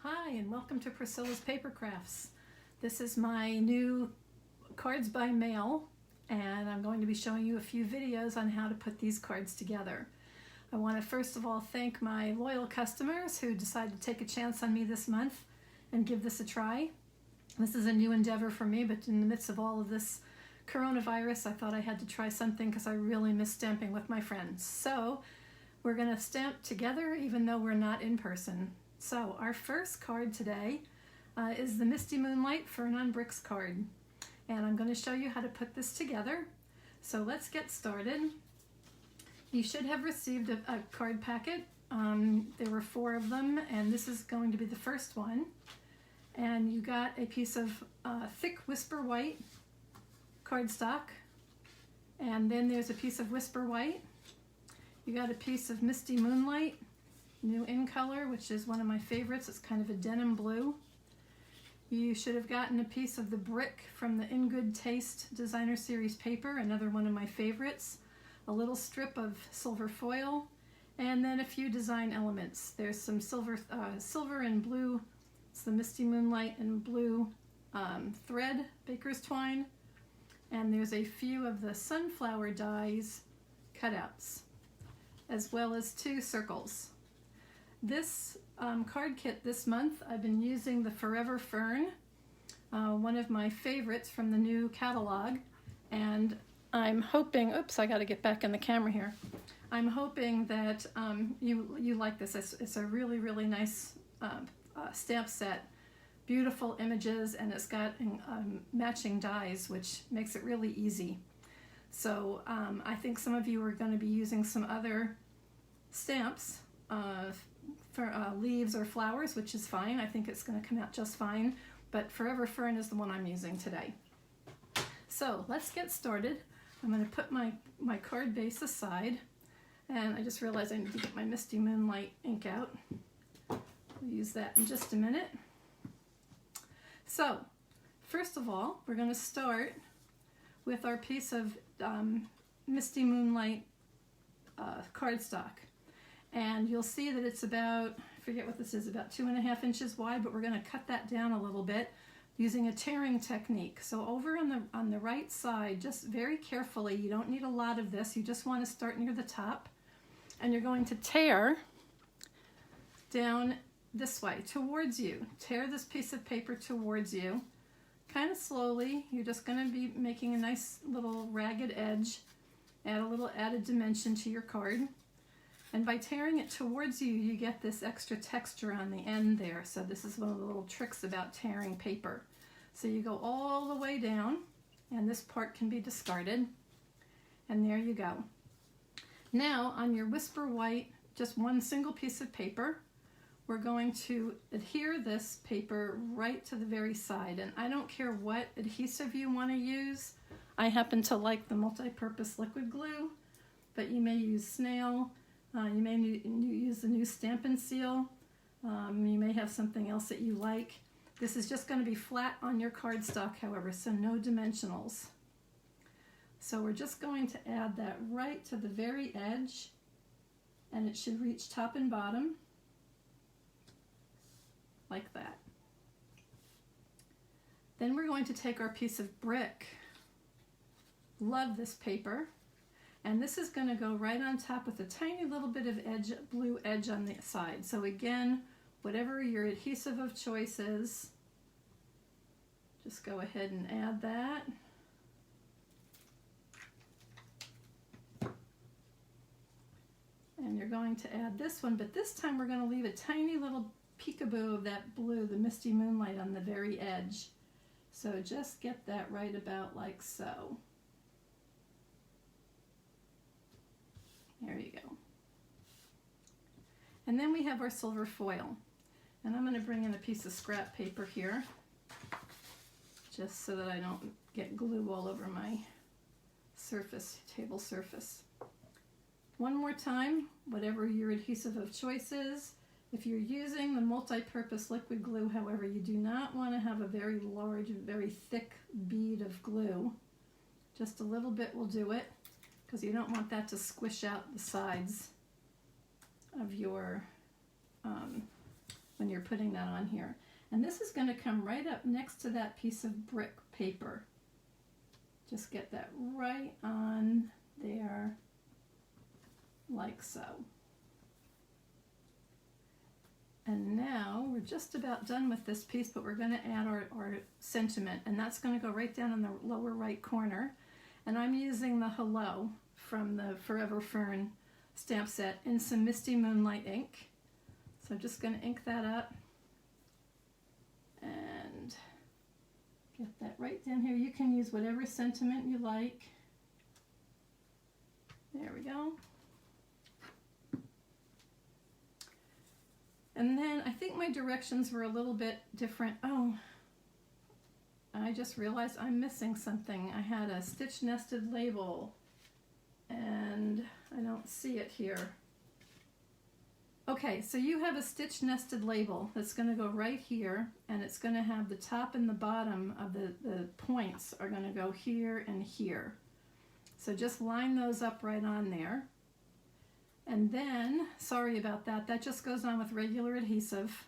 Hi, and welcome to Priscilla's Paper Crafts. This is my new cards by mail, and I'm going to be showing you a few videos on how to put these cards together. I want to first of all thank my loyal customers who decided to take a chance on me this month and give this a try. This is a new endeavor for me, but in the midst of all of this coronavirus, I thought I had to try something because I really miss stamping with my friends. So we're going to stamp together even though we're not in person. So our first card today is the Misty Moonlight Fern on Bricks card. And I'm going to show you how to put this together. So let's get started. You should have received a card packet. There were 4 of them, and this is going to be the first one. And you got a piece of thick Whisper White cardstock. And then there's a piece of Whisper White. You got a piece of Misty Moonlight, new in color, which is one of my favorites. It's kind of a denim blue. You should have gotten a piece of the brick from the In Good Taste Designer Series paper, another one of my favorites. A little strip of silver foil, and then a few design elements. There's some silver and blue. It's the Misty Moonlight and blue thread, baker's twine. And there's a few of the sunflower dies cutouts, as well as 2 circles. This card kit this month, I've been using the Forever Fern, one of my favorites from the new catalog, and I'm hoping, oops, I got to get back in the camera here. I'm hoping that you like this. It's a really, really nice stamp set, beautiful images, and it's got matching dies, which makes it really easy. So I think some of you are going to be using some other stamps for leaves or flowers, which is fine. I think it's going to come out just fine, but Forever Fern is the one I'm using today. So let's get started. I'm going to put my card base aside, and I just realized I need to get my Misty Moonlight ink out. We'll use that in just a minute. So first of all, we're going to start with our piece of Misty Moonlight cardstock. And you'll see that it's about, I forget what this is, about 2.5 inches wide, but we're going to cut that down a little bit using a tearing technique. So over on the right side, just very carefully, you don't need a lot of this, you just want to start near the top, and you're going to tear down this way, towards you. Tear this piece of paper towards you, kind of slowly. You're just going to be making a nice little ragged edge, add a little added dimension to your card. And by tearing it towards you, you get this extra texture on the end there. So this is one of the little tricks about tearing paper. So you go all the way down, and this part can be discarded. And there you go. Now, on your Whisper White, just one single piece of paper, we're going to adhere this paper right to the very side. And I don't care what adhesive you want to use. I happen to like the multi-purpose liquid glue, but you may use snail. You may use the new Stampin' Seal. You may have something else that you like. This is just going to be flat on your cardstock, however, so no dimensionals. So we're just going to add that right to the very edge, and it should reach top and bottom, like that. Then we're going to take our piece of brick. Love this paper. And this is going to go right on top with a tiny little bit of edge, blue edge on the side. So again, whatever your adhesive of choice is, just go ahead and add that. And you're going to add this one, but this time we're going to leave a tiny little peekaboo of that blue, the Misty Moonlight, on the very edge. So just get that right about like so. There you go. And then we have our silver foil. And I'm going to bring in a piece of scrap paper here, just so that I don't get glue all over my surface, table surface. One more time, whatever your adhesive of choice is. If you're using the multi-purpose liquid glue, however, you do not want to have a very large, very thick bead of glue. Just a little bit will do it, because you don't want that to squish out the sides of your when you're putting that on here. And this is going to come right up next to that piece of brick paper. Just get that right on there, like so. And now we're just about done with this piece, but we're going to add our sentiment, and that's going to go right down in the lower right corner. And I'm using the Hello from the Forever Fern stamp set in some Misty Moonlight ink. So I'm just going to ink that up and get that right down here. You can use whatever sentiment you like. There we go. And then I think my directions were a little bit different. Oh, I just realized I'm missing something. I had a stitch nested label and I don't see it here. Okay, so you have a stitch nested label that's going to go right here, and it's going to have the top and the bottom of the points are going to go here and here. So just line those up right on there. And then, sorry about that, that just goes on with regular adhesive.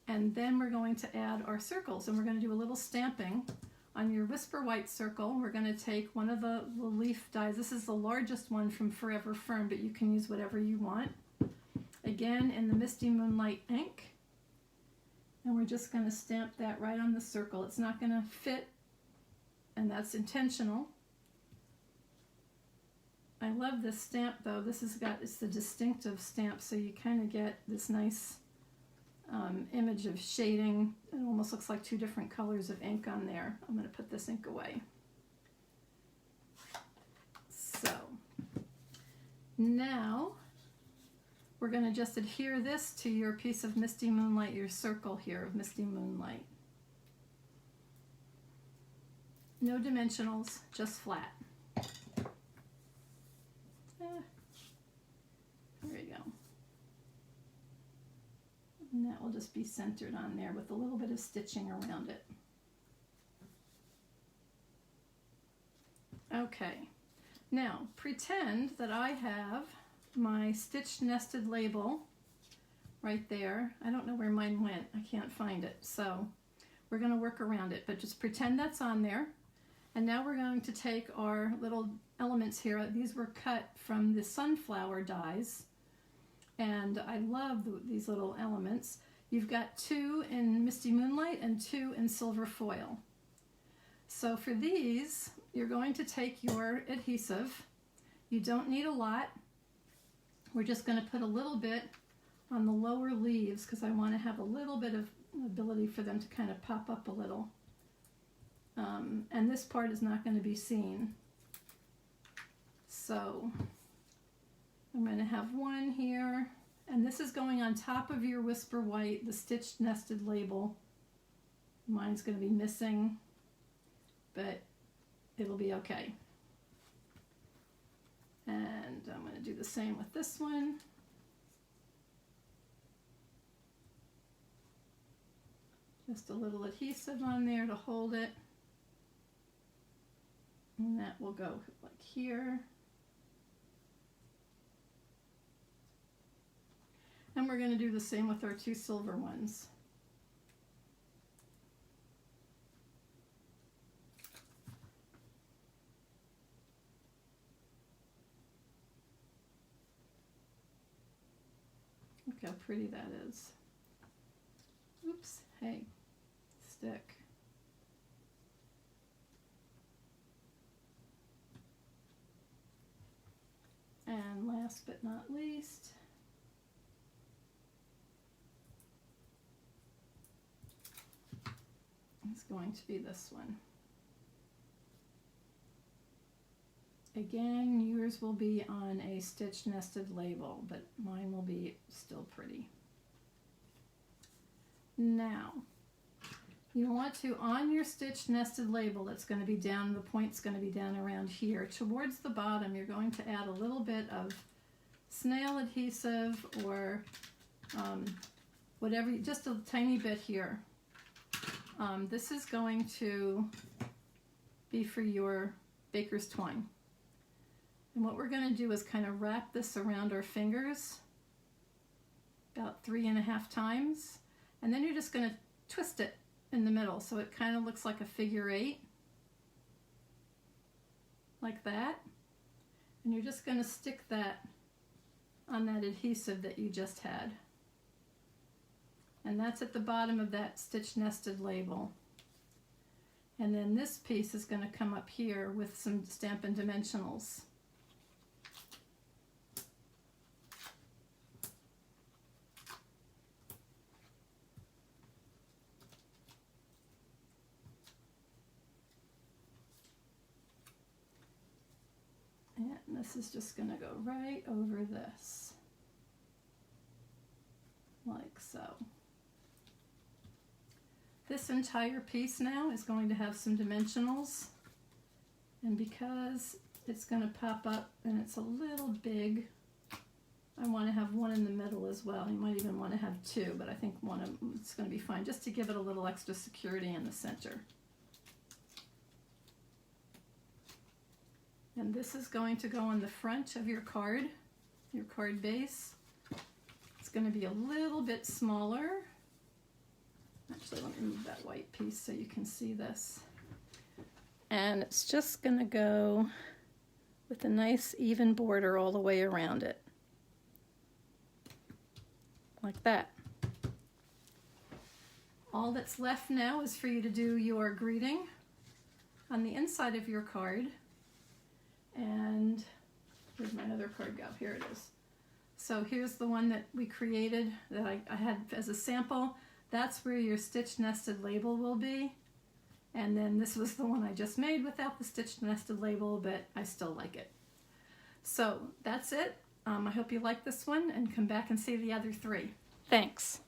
And then we're going to add our circles, and we're going to do a little stamping. On your Whisper White circle, we're going to take one of the leaf dies. This is the largest one from Forever Fern, but you can use whatever you want. Again, in the Misty Moonlight ink. And we're just going to stamp that right on the circle. It's not going to fit, and that's intentional. I love this stamp though. It's the distinctive stamp, so you kind of get this nice image of shading. It almost looks like two different colors of ink on there. I'm going to put this ink away. So now we're going to just adhere this to your piece of Misty Moonlight, your circle here of Misty Moonlight. No dimensionals, just flat. There you go. And that will just be centered on there with a little bit of stitching around it. Okay, now pretend that I have my stitch nested label right there. I don't know where mine went. I can't find it. So we're going to work around it, but just pretend that's on there. And now we're going to take our little elements here. These were cut from the sunflower dies. And I love these little elements. You've got 2 in Misty Moonlight and 2 in silver foil. So for these, you're going to take your adhesive. You don't need a lot. We're just going to put a little bit on the lower leaves because I want to have a little bit of ability for them to kind of pop up a little. And this part is not going to be seen. So I'm going to have one here, and this is going on top of your Whisper White, the stitched nested label. Mine's going to be missing, but it'll be okay. And I'm going to do the same with this one. Just a little adhesive on there to hold it. And that will go like here. And we're going to do the same with our 2 silver ones. Look how pretty that is. Oops, hey, stick. And last but not least, is going to be this one. Again, yours will be on a stitch nested label, but mine will be still pretty. Now, you want to, on your stitch nested label that's going to be down, the point's going to be down around here, towards the bottom, you're going to add a little bit of snail adhesive or whatever, just a tiny bit here. This is going to be for your baker's twine. And what we're going to do is kind of wrap this around our fingers, about about 3.5 times, and then you're just going to twist it in the middle so it kind of looks like a figure 8, like that. And you're just going to stick that on that adhesive that you just had. And that's at the bottom of that stitch nested label. And then this piece is going to come up here with some Stampin' Dimensionals. And this is just going to go right over this, like so. This entire piece now is going to have some dimensionals, and because it's going to pop up and it's a little big, I want to have one in the middle as well. You might even want to have 2, but I think one of them is going to be fine, just to give it a little extra security in the center. And this is going to go on the front of your card base. It's going to be a little bit smaller. Actually, let me move that white piece so you can see this. And it's just going to go with a nice even border all the way around it. Like that. All that's left now is for you to do your greeting on the inside of your card. And where's my other card go? Here it is. So here's the one that we created that I had as a sample. That's where your stitch nested label will be. And then this was the one I just made without the stitch nested label, but I still like it. So that's it. I hope you like this one and come back and see the other 3. Thanks.